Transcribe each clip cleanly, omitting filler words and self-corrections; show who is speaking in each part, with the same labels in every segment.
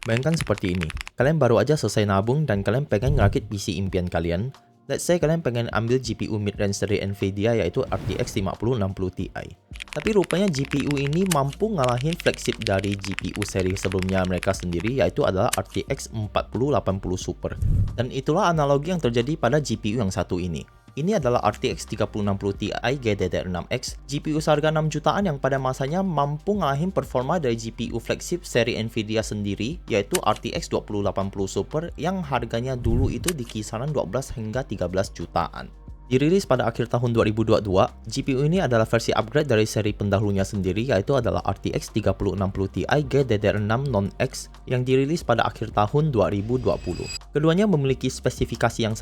Speaker 1: Bayangkan seperti ini, kalian baru aja selesai nabung dan kalian pengen ngerakit PC impian kalian. Let's say kalian pengen ambil GPU mid-range dari Nvidia yaitu RTX 5060 Ti. Tapi rupanya GPU ini mampu ngalahin flagship dari GPU seri sebelumnya mereka sendiri yaitu adalah RTX 4080 Super. Dan itulah analogi yang terjadi pada GPU yang satu ini. Ini adalah RTX 3060 Ti GDDR6X, GPU seharga 6 jutaan yang pada masanya mampu ngalahin performa dari GPU flagship seri Nvidia sendiri, yaitu RTX 2080 Super yang harganya dulu itu di kisaran 12 hingga 13 jutaan. Dirilis pada akhir tahun 2022, GPU ini adalah versi upgrade dari seri pendahulunya sendiri yaitu adalah RTX 3060 Ti GDDR6 Non-X yang dirilis pada akhir tahun 2020. Keduanya memiliki spesifikasi yang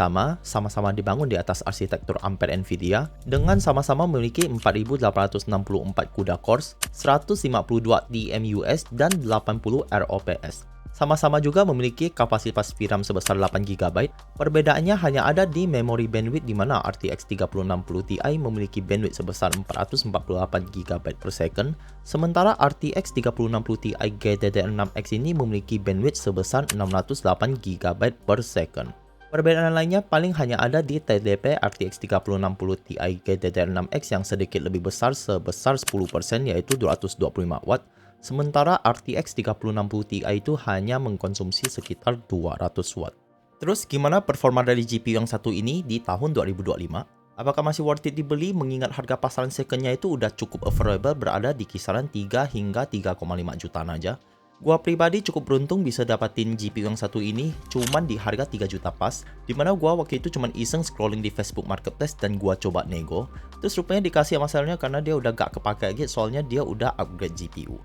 Speaker 1: sama-sama dibangun di atas arsitektur Ampere Nvidia, dengan sama-sama memiliki 4864 CUDA cores, 152 TMUS, dan 80 ROPS. Sama-sama juga memiliki kapasitas VRAM sebesar 8GB. Perbedaannya hanya ada di memori bandwidth di mana RTX 3060 Ti memiliki bandwidth sebesar 448GB per second, sementara RTX 3060 Ti GDDR6X ini memiliki bandwidth sebesar 608GB per second. Perbedaan lainnya paling hanya ada di TDP RTX 3060 Ti GDDR6X yang sedikit lebih besar sebesar 10% yaitu 225W. Sementara RTX 3060 Ti itu hanya mengkonsumsi sekitar 200 watt. Terus gimana performa dari GPU yang satu ini di tahun 2025? Apakah masih worth it dibeli mengingat harga pasaran secondnya itu udah cukup affordable berada di kisaran 3 hingga 3,5 jutaan aja? Gua pribadi cukup beruntung bisa dapatin GPU yang satu ini cuman di harga 3 juta pas, dimana gua waktu itu cuman iseng scrolling di Facebook Marketplace dan gua coba nego. Terus rupanya dikasih sama sellernya karena dia udah gak kepake lagi soalnya dia udah upgrade GPU.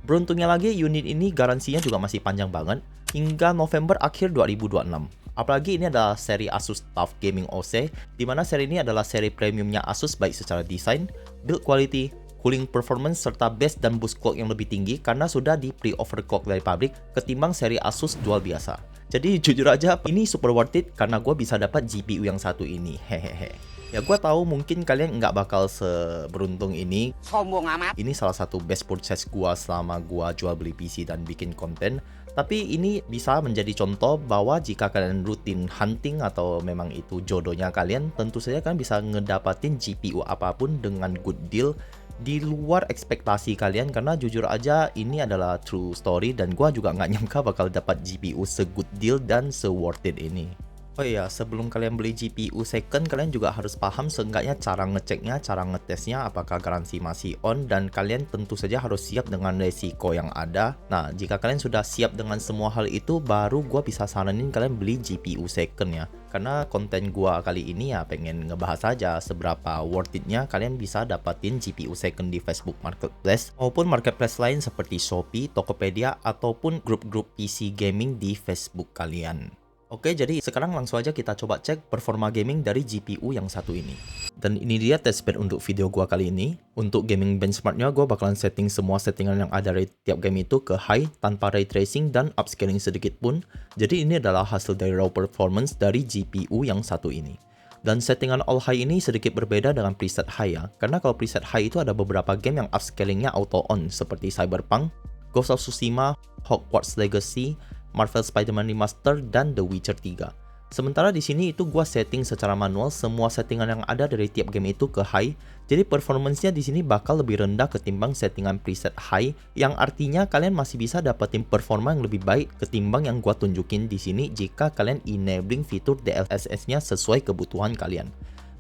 Speaker 1: Beruntungnya lagi, unit ini garansinya juga masih panjang banget, hingga November akhir 2026. Apalagi ini adalah seri Asus TUF Gaming OC, di mana seri ini adalah seri premiumnya Asus baik secara desain, build quality, cooling performance, serta base dan boost clock yang lebih tinggi karena sudah di pre-overclock dari pabrik ketimbang seri Asus dual biasa. Jadi jujur aja, ini super worth it karena gue bisa dapat GPU yang satu ini, hehehe. Ya gue tahu mungkin kalian nggak bakal seberuntung ini.
Speaker 2: Sombong amat.
Speaker 1: Ini salah satu best purchase gue selama gue jual beli PC dan bikin konten. Tapi ini bisa menjadi contoh bahwa jika kalian rutin hunting atau memang itu jodohnya kalian, tentu saja kalian bisa ngedapatin GPU apapun dengan good deal di luar ekspektasi kalian, karena jujur aja ini adalah true story dan gue juga nggak nyangka bakal dapat GPU se-good deal dan se-worth it ini. Oh iya, sebelum kalian beli GPU second, kalian juga harus paham seenggaknya cara ngeceknya, cara ngetesnya apakah garansi masih on, dan kalian tentu saja harus siap dengan resiko yang ada. Nah, jika kalian sudah siap dengan semua hal itu, baru gua bisa saranin kalian beli GPU second ya. Karena konten gua kali ini ya pengen ngebahas aja seberapa worth it-nya kalian bisa dapatin GPU second di Facebook Marketplace maupun marketplace lain seperti Shopee, Tokopedia, ataupun grup-grup PC gaming di Facebook kalian. Oke, jadi sekarang langsung aja kita coba cek performa gaming dari GPU yang satu ini. Dan ini dia testbed untuk video gua kali ini. Untuk gaming benchmarknya, gua bakalan setting semua settingan yang ada dari tiap game itu ke high tanpa ray tracing dan upscaling sedikit pun. Jadi ini adalah hasil dari raw performance dari GPU yang satu ini. Dan settingan all high ini sedikit berbeda dengan preset high ya. Karena kalau preset high itu ada beberapa game yang upscalingnya auto on seperti Cyberpunk, Ghost of Tsushima, Hogwarts Legacy, Marvel Spider-Man Remastered, dan The Witcher 3. Sementara di sini itu gua setting secara manual semua settingan yang ada dari tiap game itu ke high. Jadi performance-nya di sini bakal lebih rendah ketimbang settingan preset high, yang artinya kalian masih bisa dapetin performa yang lebih baik ketimbang yang gua tunjukin di sini jika kalian enabling fitur DLSS-nya sesuai kebutuhan kalian.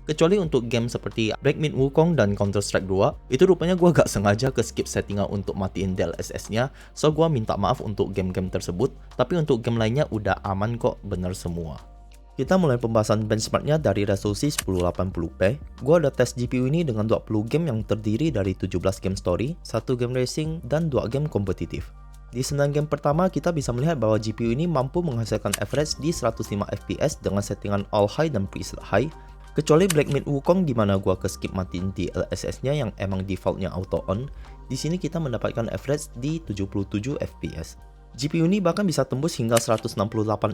Speaker 1: Kecuali untuk game seperti Black Myth Wukong dan Counter-Strike 2, itu rupanya gue gak sengaja ke skip settingan untuk matiin DLSS-nya, so gue minta maaf untuk game-game tersebut, tapi untuk game lainnya udah aman kok, bener semua. Kita mulai pembahasan benchmarknya dari resolusi 1080p. Gue udah tes GPU ini dengan 20 game yang terdiri dari 17 game story, 1 game racing, dan 2 game kompetitif. Di 9 game pertama, kita bisa melihat bahwa GPU ini mampu menghasilkan average di 105 fps dengan settingan all high dan preset high, kecuali Black Myth Wukong di mana gua ke skip matiin DLSS-nya yang emang defaultnya auto on. Di sini kita mendapatkan average di 77 fps. GPU ini bahkan bisa tembus hingga 168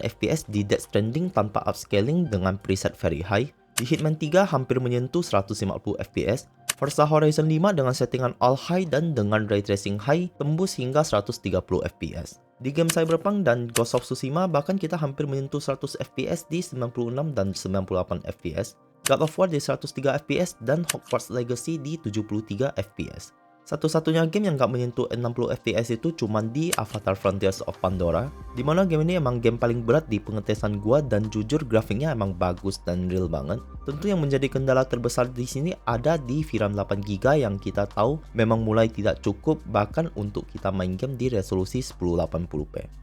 Speaker 1: fps di Death Stranding tanpa upscaling dengan preset very high. Di Hitman 3 hampir menyentuh 150 fps. Forza Horizon 5 dengan settingan all high dan dengan ray tracing high tembus hingga 130 fps. Di game Cyberpunk dan Ghost of Tsushima bahkan kita hampir menyentuh 100 FPS di 96 dan 98 FPS, God of War di 103 FPS dan Hogwarts Legacy di 73 FPS. Satu-satunya game yang gak menyentuh 60 FPS itu cuma di Avatar Frontiers of Pandora, dimana game ini emang game paling berat di pengetesan gua dan jujur grafiknya emang bagus dan real banget. Tentu yang menjadi kendala terbesar di sini ada di VRAM 8GB yang kita tahu memang mulai tidak cukup bahkan untuk kita main game di resolusi 1080p.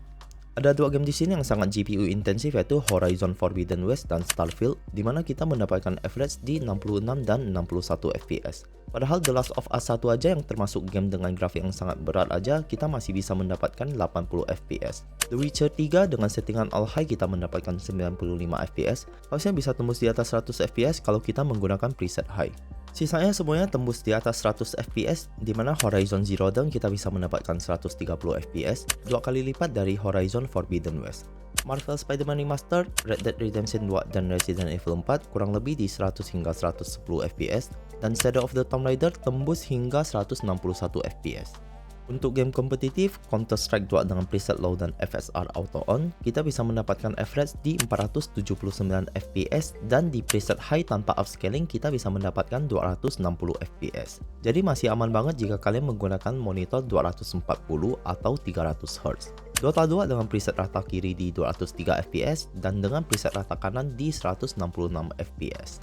Speaker 1: Ada dua game di sini yang sangat GPU intensif yaitu Horizon Forbidden West dan Starfield, di mana kita mendapatkan average di 66 dan 61 FPS. Padahal The Last of Us 1 aja yang termasuk game dengan grafik yang sangat berat aja, kita masih bisa mendapatkan 80 FPS. The Witcher 3 dengan settingan all high kita mendapatkan 95 FPS, harusnya bisa tembus di atas 100 FPS kalau kita menggunakan preset high. Sisanya semuanya tembus di atas 100 FPS, di mana Horizon Zero Dawn kita bisa mendapatkan 130 FPS, dua kali lipat dari Horizon Forbidden West. Marvel Spider-Man Remastered, Red Dead Redemption 2, dan Resident Evil 4 kurang lebih di 100 hingga 110 FPS, dan Shadow of the Tomb Raider tembus hingga 161 FPS. Untuk game kompetitif, Counter-Strike 2 dengan preset low dan FSR auto on, kita bisa mendapatkan average di 479 FPS dan di preset high tanpa upscaling kita bisa mendapatkan 260 FPS. Jadi masih aman banget jika kalian menggunakan monitor 240 atau 300 Hz. Dota 2 dengan preset rata kiri di 203 FPS dan dengan preset rata kanan di 166 FPS.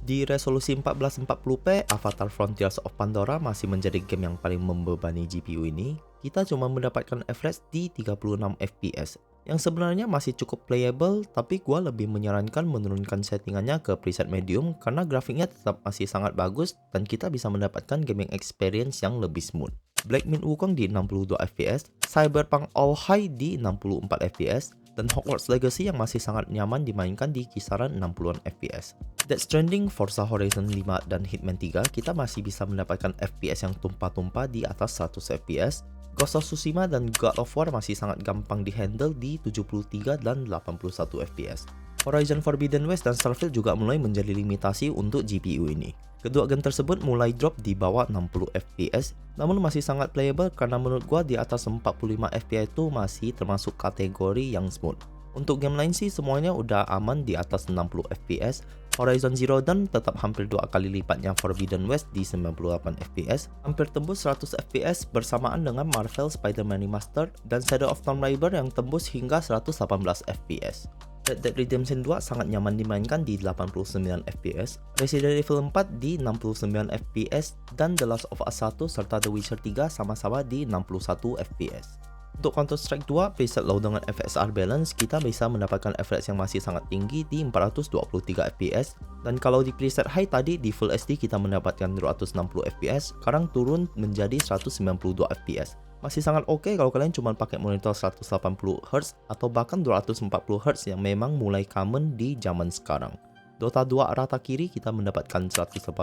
Speaker 1: Di resolusi 1440p, Avatar Frontiers of Pandora masih menjadi game yang paling membebani GPU ini. Kita cuma mendapatkan average di 36 FPS, yang sebenarnya masih cukup playable, tapi gua lebih menyarankan menurunkan settingannya ke preset medium karena grafiknya tetap masih sangat bagus dan kita bisa mendapatkan gaming experience yang lebih smooth. Black Myth Wukong di 62 FPS, Cyberpunk All High di 64 FPS, dan Hogwarts Legacy yang masih sangat nyaman dimainkan di kisaran 60-an FPS. Death Stranding, Forza Horizon 5, dan Hitman 3 kita masih bisa mendapatkan FPS yang tumpah-tumpah di atas 100 FPS. Ghost of Tsushima dan God of War masih sangat gampang dihandle di 73 dan 81 FPS. Horizon Forbidden West dan Starfield juga mulai menjadi limitasi untuk GPU ini. Kedua game tersebut mulai drop di bawah 60 FPS, namun masih sangat playable karena menurut gua di atas 45 FPS itu masih termasuk kategori yang smooth. Untuk game lain sih semuanya udah aman di atas 60 FPS. Horizon Zero Dawn tetap hampir dua kali lipatnya Forbidden West di 98 FPS, hampir tembus 100 FPS bersamaan dengan Marvel Spider-Man Remastered dan Shadow of Tomb Raider yang tembus hingga 118 FPS. Red Dead Redemption 2 sangat nyaman dimainkan di 89 FPS, Resident Evil 4 di 69 FPS, dan The Last of Us 1 serta The Witcher 3 sama-sama di 61 FPS. Untuk Counter-Strike 2 preset low dengan FSR balance, kita bisa mendapatkan average yang masih sangat tinggi di 423 FPS, dan kalau di preset high tadi di Full HD kita mendapatkan 260 FPS, sekarang turun menjadi 192 FPS. Masih sangat oke kalau kalian cuma pakai monitor 180 Hz atau bahkan 240 Hz yang memang mulai common di zaman sekarang. Dota 2 rata kiri kita mendapatkan 185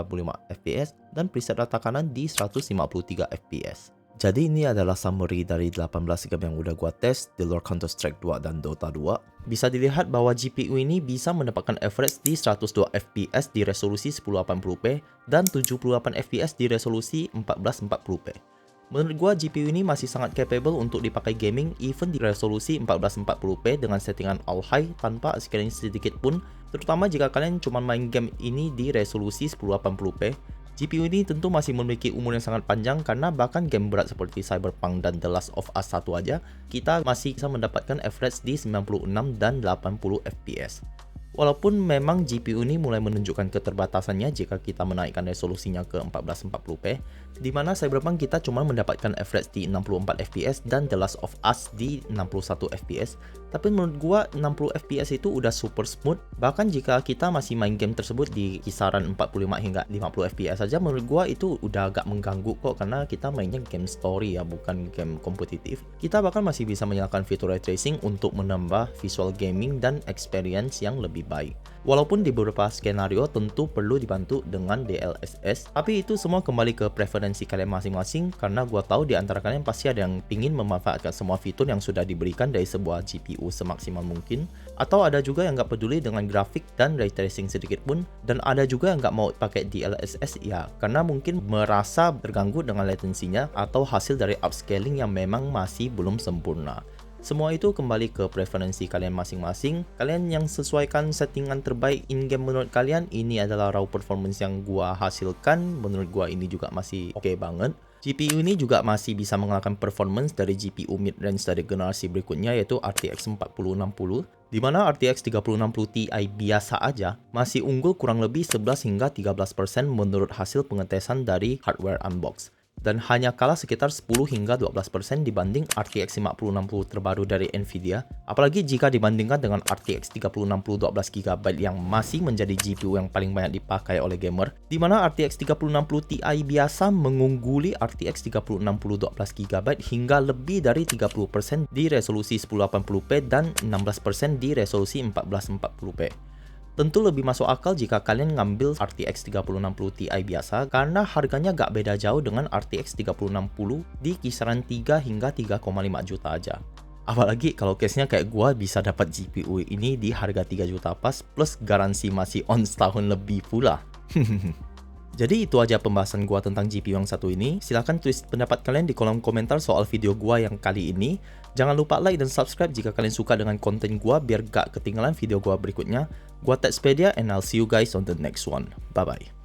Speaker 1: FPS dan preset rata kanan di 153 FPS. Jadi ini adalah summary dari 18 game yang udah gua tes di luar Counter-Strike 2 dan Dota 2. Bisa dilihat bahwa GPU ini bisa mendapatkan average di 102 FPS di resolusi 1080p dan 78 FPS di resolusi 1440p. Menurut gua GPU ini masih sangat capable untuk dipakai gaming even di resolusi 1440p dengan settingan all high tanpa upscaling sedikit pun, terutama jika kalian cuma main game ini di resolusi 1080p. GPU ini tentu masih memiliki umur yang sangat panjang karena bahkan game berat seperti Cyberpunk dan The Last of Us 1 aja, kita masih bisa mendapatkan average di 96 dan 80 FPS. Walaupun memang GPU ini mulai menunjukkan keterbatasannya jika kita menaikkan resolusinya ke 1440p, di mana Cyberpunk kita cuma mendapatkan average di 64 FPS dan The Last of Us di 61 FPS, tapi menurut gua 60 FPS itu udah super smooth. Bahkan jika kita masih main game tersebut di kisaran 45 hingga 50 FPS saja, menurut gua itu udah agak mengganggu kok karena kita mainnya game story ya, bukan game kompetitif. Kita bahkan masih bisa menyalakan fitur ray tracing untuk menambah visual gaming dan experience yang lebih baik. Walaupun di beberapa skenario tentu perlu dibantu dengan DLSS, tapi itu semua kembali ke preferensi kalian masing-masing karena gua tahu di antara kalian pasti ada yang ingin memanfaatkan semua fitur yang sudah diberikan dari sebuah GPU semaksimal mungkin, atau ada juga yang nggak peduli dengan grafik dan ray tracing sedikit pun, dan ada juga yang nggak mau pakai DLSS ya karena mungkin merasa terganggu dengan latensinya atau hasil dari upscaling yang memang masih belum sempurna. Semua itu kembali ke preferensi kalian masing-masing. Kalian yang sesuaikan settingan terbaik in-game menurut kalian, ini adalah raw performance yang gua hasilkan. Menurut gua ini juga masih oke banget. GPU ini juga masih bisa mengalahkan performance dari GPU mid-range dari generasi berikutnya, yaitu RTX 4060, di mana RTX 3060 Ti biasa aja masih unggul kurang lebih 11 hingga 13% menurut hasil pengetesan dari Hardware Unbox. Dan hanya kalah sekitar 10 hingga 12% dibanding RTX 5060 terbaru dari Nvidia, apalagi jika dibandingkan dengan RTX 3060 12GB yang masih menjadi GPU yang paling banyak dipakai oleh gamer, di mana RTX 3060 Ti biasa mengungguli RTX 3060 12GB hingga lebih dari 30% di resolusi 1080p dan 16% di resolusi 1440p. Tentu lebih masuk akal jika kalian ngambil RTX 3060 Ti biasa karena harganya gak beda jauh dengan RTX 3060 di kisaran 3 hingga 3,5 juta aja. Apalagi kalau case-nya kayak gua bisa dapat GPU ini di harga 3 juta pas plus garansi masih on setahun lebih pula. Jadi itu aja pembahasan gua tentang GPU yang satu ini. Silahkan tulis pendapat kalian di kolom komentar soal video gua yang kali ini. Jangan lupa like dan subscribe jika kalian suka dengan konten gua biar gak ketinggalan video gua berikutnya. Gua Texpedia and I'll see you guys on the next one. Bye bye.